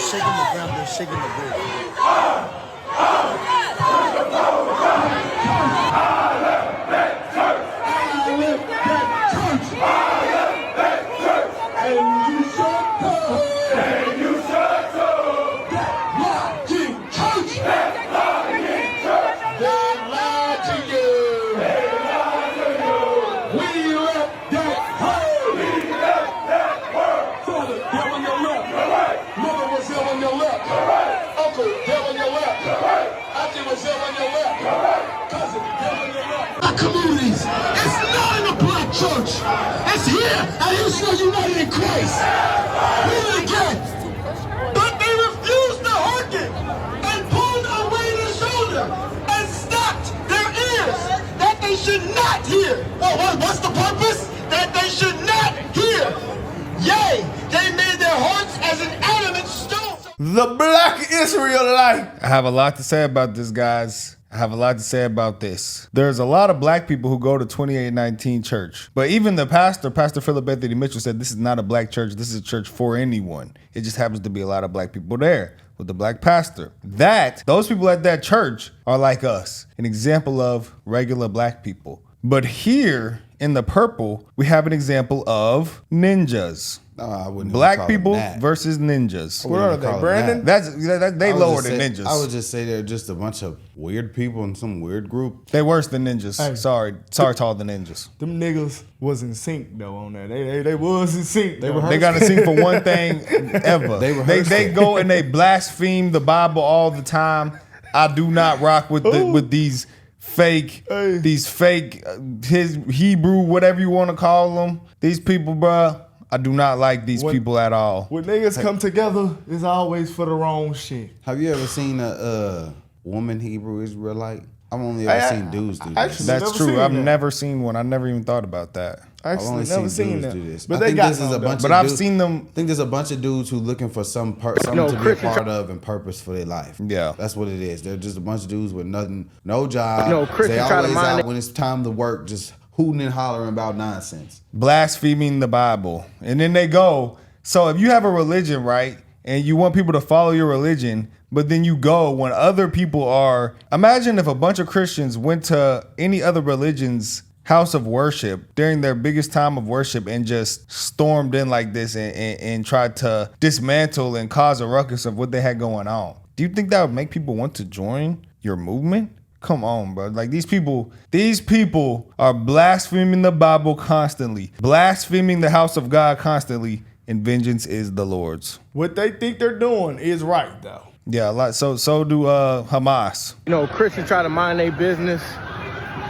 shaking the ground, they're shaking the brick. Communities. It's not in a black church. It's here at Houston United in Christ. Read it again. But they refused to hearken and pulled away their shoulder and stopped their ears that they should not hear. Well, what's the purpose? That they should not hear. Yea, they made their hearts as an adamant stone. The Black Israelite. I have a lot to say about this, guys. I have a lot to say about this. There's a lot of black people who go to 2819 church. But even the pastor, Pastor Philip Anthony Mitchell, said this is not a black church. This is a church for anyone. It just happens to be a lot of black people there with the black pastor. Those people at that church are like us, an example of regular black people. But here in the purple, we have an example of ninjas. I wouldn't Black people versus ninjas. What are they, Brandon? They lower than ninjas. I would just say they're just a bunch of weird people in some weird group. They worse than ninjas. Hey. Sorry to all the ninjas. Them niggas was in sync though on that. They was in sync. They got to sync for one thing ever. They go and they blaspheme the Bible all the time. I do not rock with these fake his Hebrew, whatever you want to call them. These people, bruh. I do not like these people at all. When niggas come together, it's always for the wrong shit. Have you ever seen a woman Hebrew Israelite? I've only ever seen dudes do this. That's true. I've never seen one. I never even thought about that. I've only never seen that. dudes do this. But I they got this is a bunch But of I've dudes, seen them. I think there's a bunch of dudes who looking for something to be a part of and purpose for their life. Yeah. That's what it is. They're just a bunch of dudes with nothing, no job. No, Chris they is trying to always mind out when it's time to work, just hooting and hollering about nonsense. Blaspheming the Bible. And then they go. So if you have a religion, right, and you want people to follow your religion, but then you go when other people are, imagine if a bunch of Christians went to any other religion's house of worship during their biggest time of worship and just stormed in like this and tried to dismantle and cause a ruckus of what they had going on. Do you think that would make people want to join your movement? Come on, bro. Like these people are blaspheming the Bible constantly, blaspheming the house of God constantly. And vengeance is the Lord's. What they think they're doing is right, though. Yeah, so do Hamas. Christians try to mind their business.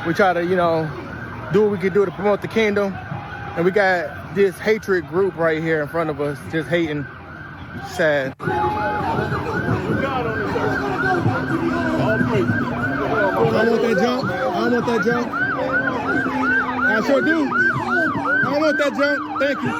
We try to, do what we can do to promote the kingdom. And we got this hatred group right here in front of us, just hating. It's sad. I want that junk. I sure do. I want that junk. Thank you.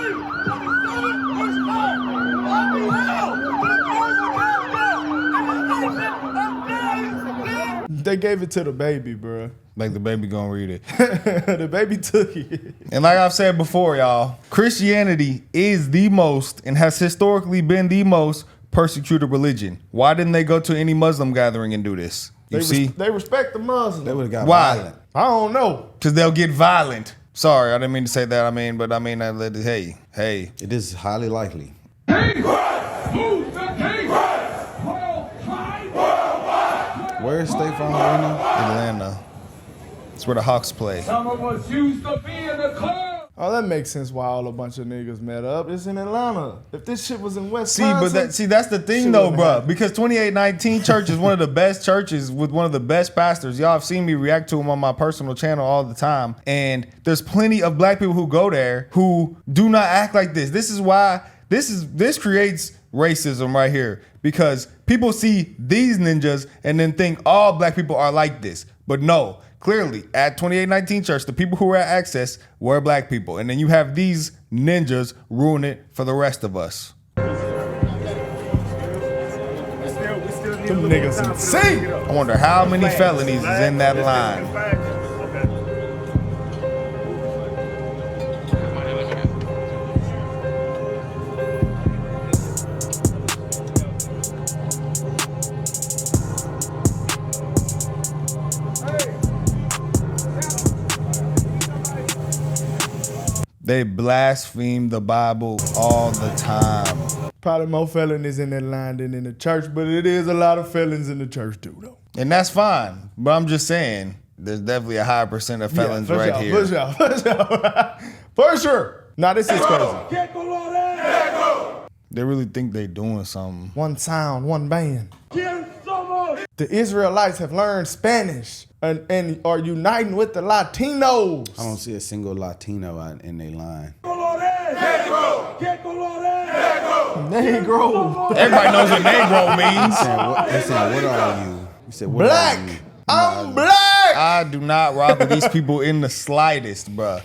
They gave it to the baby, bro. Like the baby gonna read it. The baby took it. And like I've said before, y'all, Christianity is the most and has historically been the most persecuted religion. Why didn't they go to any Muslim gathering and do this? They respect the Muslims. They would have got Why? violent. I don't know. Because they'll get violent. Sorry, I didn't mean to say that. Hey. It is highly likely. Where is State Farm Arena? Atlanta. It's where the Hawks play. Some of us used to be in the club. Oh, that makes sense why all a bunch of niggas met up. It's in Atlanta. If this shit was in West That's the thing though, bro. Because 2819 Church is one of the best churches with one of the best pastors. Y'all have seen me react to him on my personal channel all the time. And there's plenty of black people who go there who do not act like this. This is why this creates racism right here. Because people see these ninjas and then think all black people are like this. But no. Clearly, at 2819 Church, the people who were at Access were black people. And then you have these ninjas ruin it for the rest of us. Them niggas insane. I wonder how many felonies is in that line. They blaspheme the Bible all the time. Probably more felonies in that line than in the church, but it is a lot of felons in the church too, though. And that's fine. But I'm just saying, there's definitely a high percent of felons right here. For sure. For sure. Nah, this is crazy. They really think they doing something. One sound, one band. The Israelites have learned Spanish and are uniting with the Latinos. I don't see a single Latino in their line. Negro. Everybody knows what Negro means. They said, what are you? You said, what Black. are you? I'm black. I do not rock with these people in the slightest, bruh.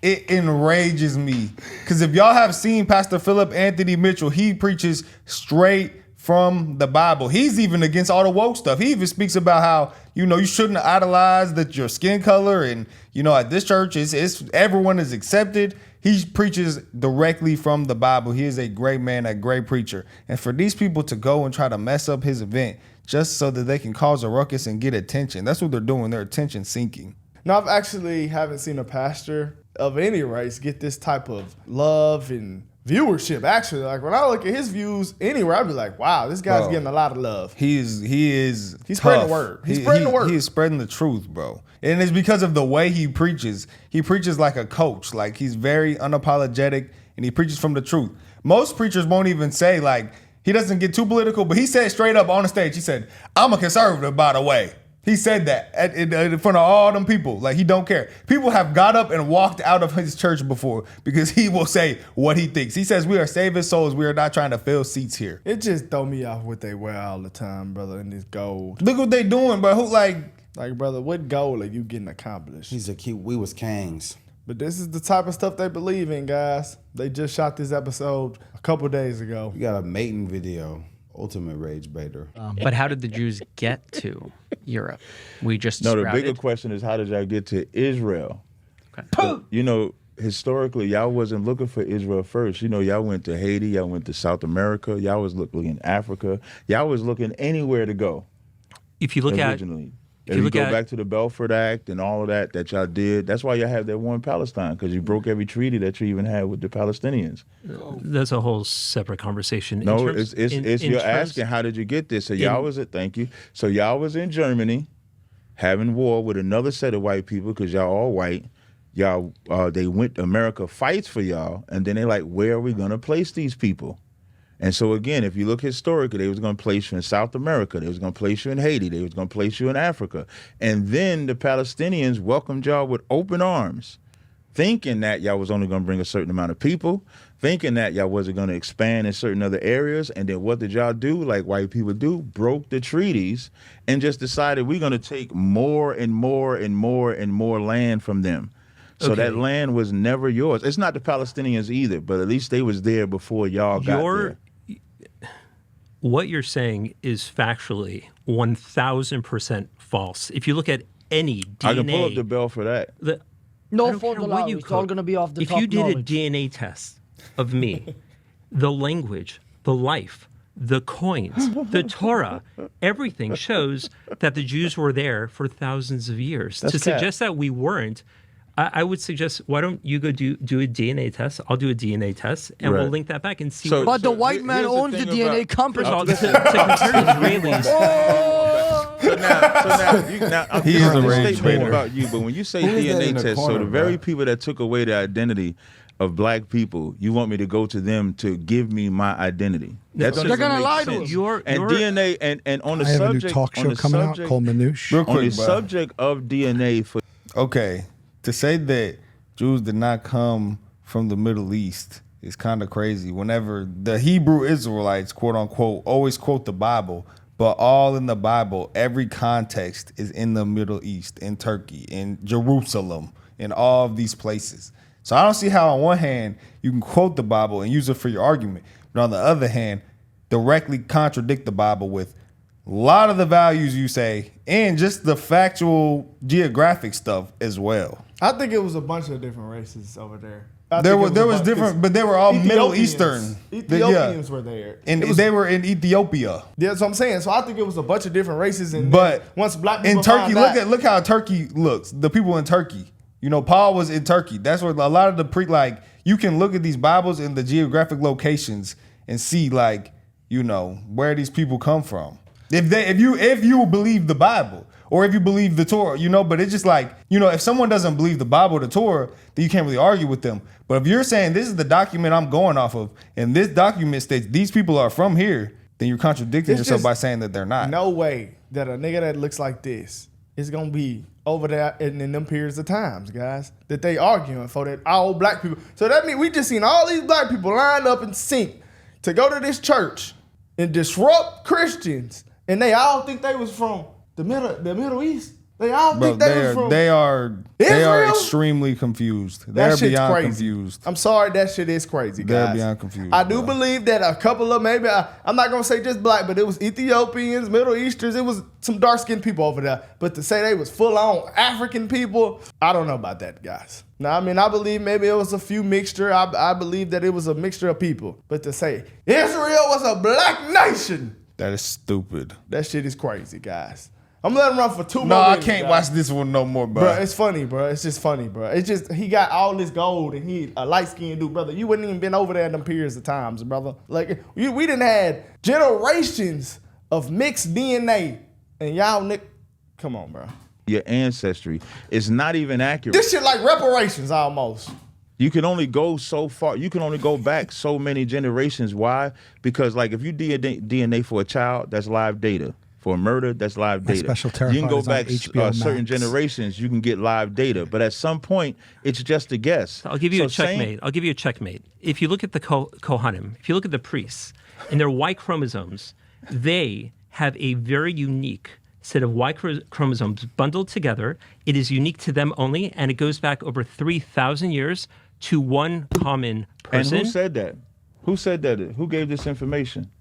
It enrages me. Because if y'all have seen Pastor Philip Anthony Mitchell, he preaches straight from the Bible. He's even against all the woke stuff. He even speaks about how, you shouldn't idolize your skin color. And, at this church, it's everyone is accepted. He preaches directly from the Bible. He is a great man, a great preacher. And for these people to go and try to mess up his event just so that they can cause a ruckus and get attention, that's what they're doing. They're attention seeking. No, I've actually haven't seen a pastor of any race get this type of love and viewership. Actually, like when I look at his views anywhere, I'd be like, wow, this guy's getting a lot of love. He's spreading the word. He's spreading the word. He is spreading the truth, bro. And it's because of the way he preaches. He preaches like a coach. Like, he's very unapologetic and he preaches from the truth. Most preachers won't even say, like, he doesn't get too political, but he said straight up on the stage, he said, I'm a conservative, by the way. He said that in front of all them people. Like, he don't care. People have got up and walked out of his church before because he will say what he thinks. He says, we are saving souls. We are not trying to fill seats here. It just throw me off what they wear all the time, brother, in this gold. Look what they doing, bro. Like, brother, what goal are you getting accomplished? We was kings. But this is the type of stuff they believe in, guys. They just shot this episode a couple days ago. We got a mating video. Ultimate rage baiter. But how did the Jews get to Europe? We just No, the sprouted? bigger question is, how did y'all get to Israel? Okay. But, historically, y'all wasn't looking for Israel first. Y'all went to Haiti, y'all went to South America, y'all was looking in Africa, y'all was looking anywhere to go. If you look originally. If you look go at back to the Belfort Act and all of that y'all did, that's why y'all have that war in Palestine, because you broke every treaty that you even had with the Palestinians. That's a whole separate conversation. No, you're asking, how did you get this? So y'all was thank you. So y'all was in Germany having war with another set of white people, because y'all all white. Y'all, America fights for y'all, and then they're like, where are we going to place these people? And so again, if you look historically, they was going to place you in South America. They was going to place you in Haiti. They was going to place you in Africa. And then the Palestinians welcomed y'all with open arms, thinking that y'all was only going to bring a certain amount of people, thinking that y'all wasn't going to expand in certain other areas. And then what did y'all do, like white people do? Broke the treaties and just decided we're going to take more and more and more and more land from them. So that land was never yours. It's not the Palestinians either, but at least they was there before y'all got there. What you're saying is factually 1,000% false. If you look at any DNA, I can pull up the bell for that. No fault allowed. It's all going to be off the top knowledge. If you did knowledge. a DNA test of me, the language, the life, the coins, the Torah, everything shows that the Jews were there for thousands of years. That's Suggest that we weren't, I would suggest, why don't you go do a DNA test? I'll do a DNA test, and we'll link that back and see. But the white man owns the DNA company. To compare Israelis. I'm He is a rage statement baiter. about you, but when you say DNA test, so the very people that took away the identity of black people, you want me to go to them to give me my identity? That They're going to lie to us. DNA and on the I have subject, a new talk on show the coming out subject, called Manouche. Real on quick, the bro. subject of DNA for. Okay, to say that Jews did not come from the Middle East is kind of crazy. Whenever the Hebrew Israelites, quote unquote, always quote the Bible, but all in the Bible, every context is in the Middle East, in Turkey, in Jerusalem, in all of these places. So I don't see how on one hand you can quote the Bible and use it for your argument, but on the other hand, directly contradict the Bible with a lot of the values you say and just the factual geographic stuff as well. I think it was a bunch of different races over there. There was different, but they were all Middle Eastern. Ethiopians were there. And they were in Ethiopia. Yeah, that's what I'm saying. So I think it was a bunch of different races. And But once black people in Turkey, found out, look how Turkey looks. The people in Turkey, You know, Paul was in Turkey. That's where a lot of the you can look at these Bibles in the geographic locations and see like, you know, where these people come from. If you believe the Bible or if you believe the Torah, you know, but it's just like, you know, if someone doesn't believe the Bible or the Torah, then you can't really argue with them. But if you're saying this is the document I'm going off of, and this document states these people are from here, then you're contradicting yourself by saying that they're not. No way that a nigga that looks like this is gonna be over there in them periods of times, guys, that they arguing for that all black people. So that means we just seen all these black people lined up in sync to go to this church and disrupt Christians, and they all think they was from the Middle East. They all think they was from they are extremely confused. They're beyond crazy. confused. I'm sorry, that shit is crazy, guys. They're beyond confused. I do believe that a couple of I'm not gonna say just black, but it was Ethiopians, Middle Easterns, it was some dark skinned people over there. But to say they was full on African people, I don't know about that, guys. Now, I mean, I believe maybe it was a few mixture. I believe that it was a mixture of people. But to say Israel was a black nation, that is stupid. That shit is crazy, guys. I'm gonna let him run for 2 more No, minutes, I can't watch this one no more, bro. Bro, it's funny, bro. It's just funny, bro. It's just, he got all this gold and he a light-skinned dude, brother. You wouldn't even been over there in them periods of times, brother. Like, we done had generations of mixed DNA and y'all, come on, bro. Your ancestry is not even accurate. This shit like reparations almost. You can only go so far. You can only go back so many generations. Why? Because like if you DNA for a child, that's live data. For a murder, that's live data. Special You can go Terrified back is on HBO certain Max. generations, you can get live data. But at some point, it's just a guess. I'll give you a checkmate. I'll give you a checkmate. If you look at the Kohanim, if you look at the priests and their Y chromosomes, they have a very unique set of Y chromosomes bundled together. It is unique to them only, and it goes back over 3,000 years to one common person. And who said that? Who said that? Who gave this information?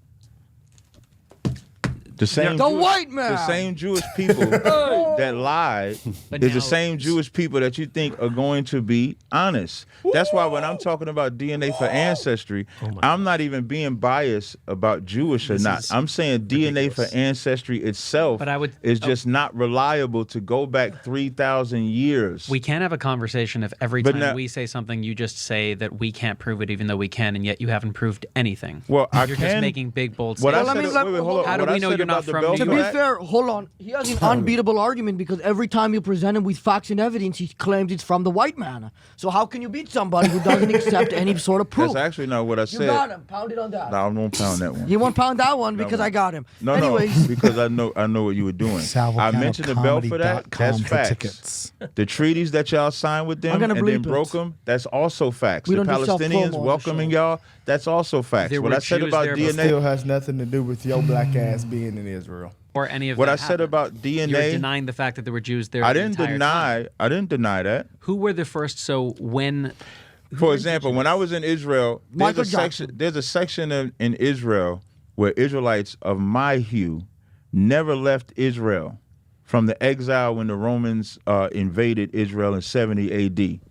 The white man. The same Jewish people that lied is the same Jewish people that you think are going to be honest. That's why when I'm talking about DNA for ancestry, I'm not even being biased about Jewish or not. I'm saying DNA for ancestry itself is just not reliable to go back 3,000 years. We can't have a conversation if every time we say something, you just say that we can't prove it even though we can, and yet you haven't proved anything. Well, you're just making big, bold statements. How do we know you're not from New York? To be fair, hold on. He has an unbeatable argument because every time you present him with facts and evidence, he claims it's from the white man. So how can you beat somebody who doesn't accept any sort of proof? That's actually not what I said. You got him. Pound it on that. No, I won't pound that one. He won't pound that one because I got him. No, Anyways. because I know what you were doing. I mentioned the belt for that. That's facts. Tickets. The treaties that y'all signed with them and then broke them, that's also facts. We The don't do Palestinians self-promo on the welcoming y'all, that's also facts. What I said about DNA still has nothing to do with your black ass being in Israel. Or any of what that I said happened. about DNA. You're denying the fact that there were Jews there. I the didn't entire deny. time. I didn't deny that. Who were the first? So when, for example, when I was in Israel, there's Michael a section. Jackson. There's a section in Israel where Israelites of my hue never left Israel from the exile when the Romans invaded Israel in 70 A.D.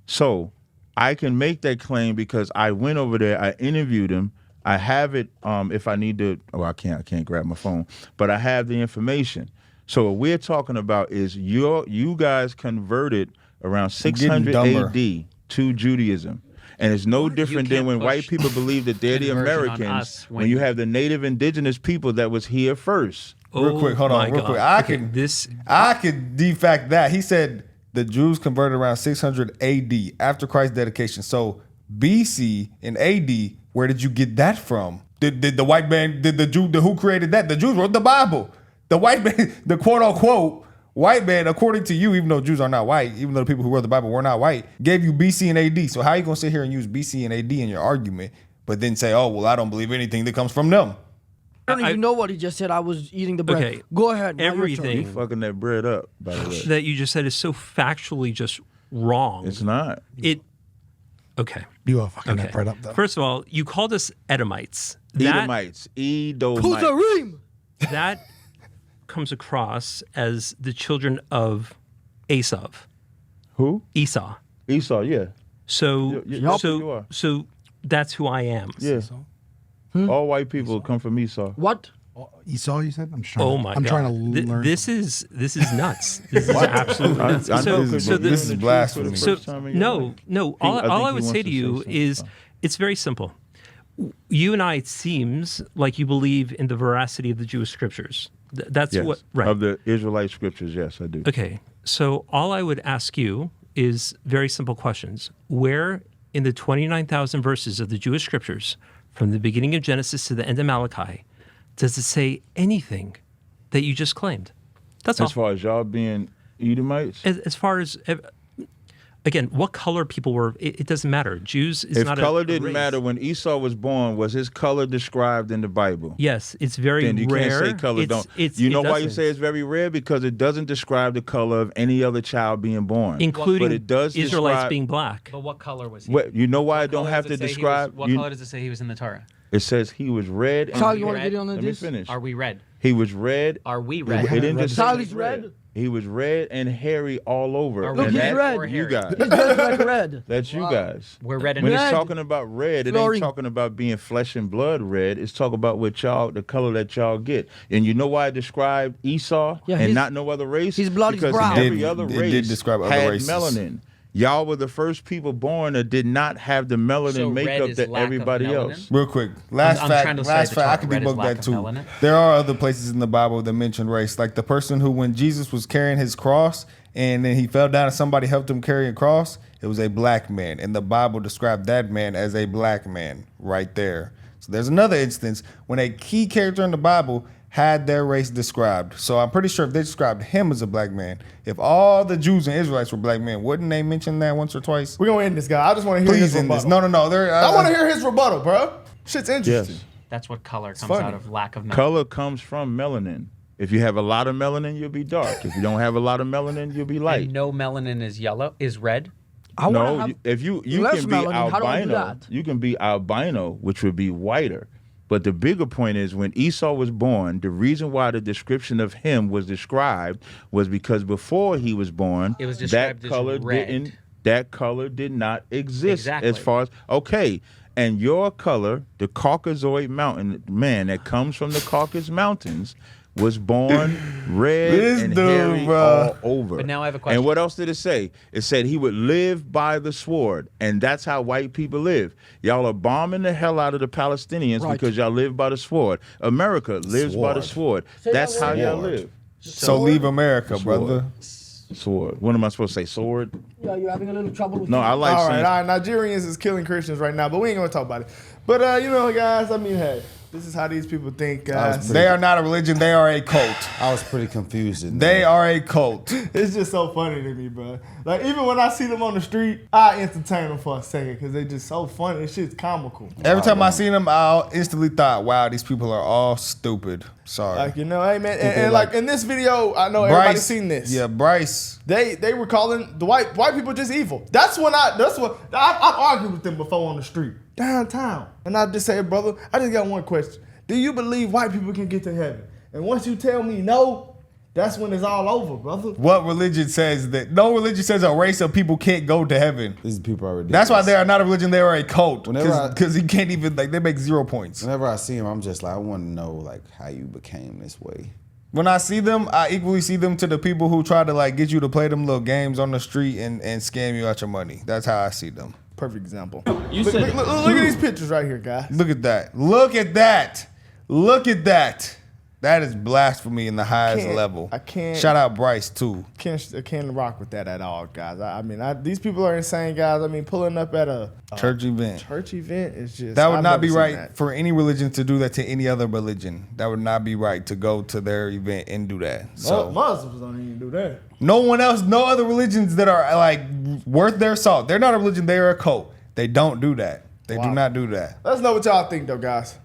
So I can make that claim because I went over there. I interviewed him. I have it if I need to. Well, I can't grab my phone, but I have the information. So what we're talking about is you guys converted around 600 AD to Judaism. And it's no different than when white people believe that they're the Americans when you have the native indigenous people that was here first. Real quick, hold on, real quick. I could defact that. He said the Jews converted around 600 AD after Christ's dedication. So BC and AD, where did you get that from? Did the white man, who created that? The Jews wrote the Bible. The white man, the quote unquote white man, according to you, even though Jews are not white, even though the people who wrote the Bible were not white, gave you BC and AD. So how are you going to sit here and use BC and AD in your argument, but then say, oh, well, I don't believe anything that comes from them? I don't even know what he just said. I was eating the bread. Okay. Go ahead. Everything You fucking that bread up, by the way. that you just said is so factually just wrong. It's not. Okay. You are fucking that bread up, though. First of all, you called us Edomites. Edomites. Kuzarim! That comes across as the children of Esau. Who? Esau. Esau, yeah. So, You are. so that's who I am. Yeah. All white people come from Esau. What? Esau, you said? I'm trying. Oh my I'm God. trying to learn. This is nuts. This is absolutely nuts. This is blasphemy. No. All I would say to you is, it's very simple. You and I, it seems like you believe in the veracity of the Jewish scriptures. That's what, right? Of the Israelite scriptures, yes, I do. Okay, so all I would ask you is very simple questions. Where in the 29,000 verses of the Jewish scriptures, from the beginning of Genesis to the end of Malachi, does it say anything that you just claimed? That's all. As far as y'all being Edomites? As far as, again, what color people were, it doesn't matter. Jews is not a race. If color didn't matter when Esau was born, was his color described in the Bible? Yes, it's very rare. Then you can't say color you know why you say it's very rare? Because it doesn't describe the color of any other child being born. Including but it does Israelites being black. But what color was he? You know why I don't have to describe? What color does it say he was in the Torah? It says he was red. Charlie, you want to get on Let me finish. Are we red? He was red. Are we red? It didn't just say Charlie's red. He was red and hairy all over. Look, and he's that's red. you guys. His bed's like red. That's you guys. We're red and when red. it's talking about red, it ain't talking about being flesh and blood red. It's talking about what y'all, the color that y'all get. And you know why I described Esau and not no other race? His blood is because brown. every other It race did describe other had races. melanin. Y'all were the first people born that did not have the melanin So red makeup is that lack of everybody melanin? else. Real quick, last I'm fact. trying to say Last the fact. I chart can red is debunk lack that of too. melanin. There are other places in the Bible that mention race, like the person who, when Jesus was carrying his cross and then he fell down and somebody helped him carry a cross, it was a black man, and the Bible described that man as a black man right there. So there's another instance when a key character in the Bible had their race described. So I'm pretty sure if they described him as a black man, if all the Jews and Israelites were black men, wouldn't they mention that once or twice? We're going to end this guy. I just want to hear his Please end rebuttal. this. No. I want to hear his rebuttal, bro. Shit's interesting. Yes. That's what color comes funny. out of lack of melanin. Color comes from melanin. If you have a lot of melanin, you'll be dark. If you don't have a lot of melanin, you'll be light. And no melanin is yellow, is red. No, if you less can be melanin. How do I do albino, that? you can be albino, which would be whiter. But the bigger point is when Esau was born, the reason why the description of him was described was because before he was born, It was described that as color red. that color did not exist Exactly. as far as okay. And your color, the Caucasoid mountain man that comes from the Caucasus Mountains, was born red This and dude, hairy bruh. all over. But now I have a question. And what else did it say? It said he would live by the sword, and that's how white people live. Y'all are bombing the hell out of the Palestinians Right. because y'all live by the sword. America lives by the sword. That's how y'all live. So leave America, brother. Sword. What am I supposed to say? Sword? Yeah, you're having a little trouble with No, I like All saying. right, Nigerians is killing Christians right now, but we ain't going to talk about it. But, you know, guys, I mean, hey, this is how these people think, guys. They are not a religion. They are a cult. I was pretty confused. They are a cult. It's just so funny to me, bro. Like, even when I see them on the street, I entertain them for a second because they just so funny. This shit's comical. Every time I seen them, I instantly thought, wow, these people are all stupid. Sorry. Like, you know, hey, man. And like, in this video, I know everybody's seen this. Yeah, Bryce. They were calling the white people just evil. That's what I've argued with them before on the street, downtown. And I just say, brother, I just got one question. Do you believe white people can get to heaven? And once you tell me no, that's when it's all over, brother. What religion says that? No religion says a race of people can't go to heaven. These people are ridiculous. That's why they are not a religion. They are a cult. Whenever Because he can't even, like, they make 0 points. Whenever I see them, I'm just like, I want to know like how you became this way. When I see them, I equally see them to the people who try to like get you to play them little games on the street and scam you out your money. That's how I see them. Perfect example. Look at these pictures right here, guys. Look at that. Look at that. Look at that. That is blasphemy in the highest level. I can't. Shout out Bryce too. I can't rock with that at all, guys. I mean, these people are insane, guys. I mean, pulling up at a Church event. Church event is just That would I've not never be seen right that. for any religion to do that to any other religion. That would not be right to go to their event and do that. So Muslims don't even do that. no one else, no other religions that are like worth their salt. They're not a religion. They are a cult. They don't do that. They do not do that. Let us know what y'all think, though, guys.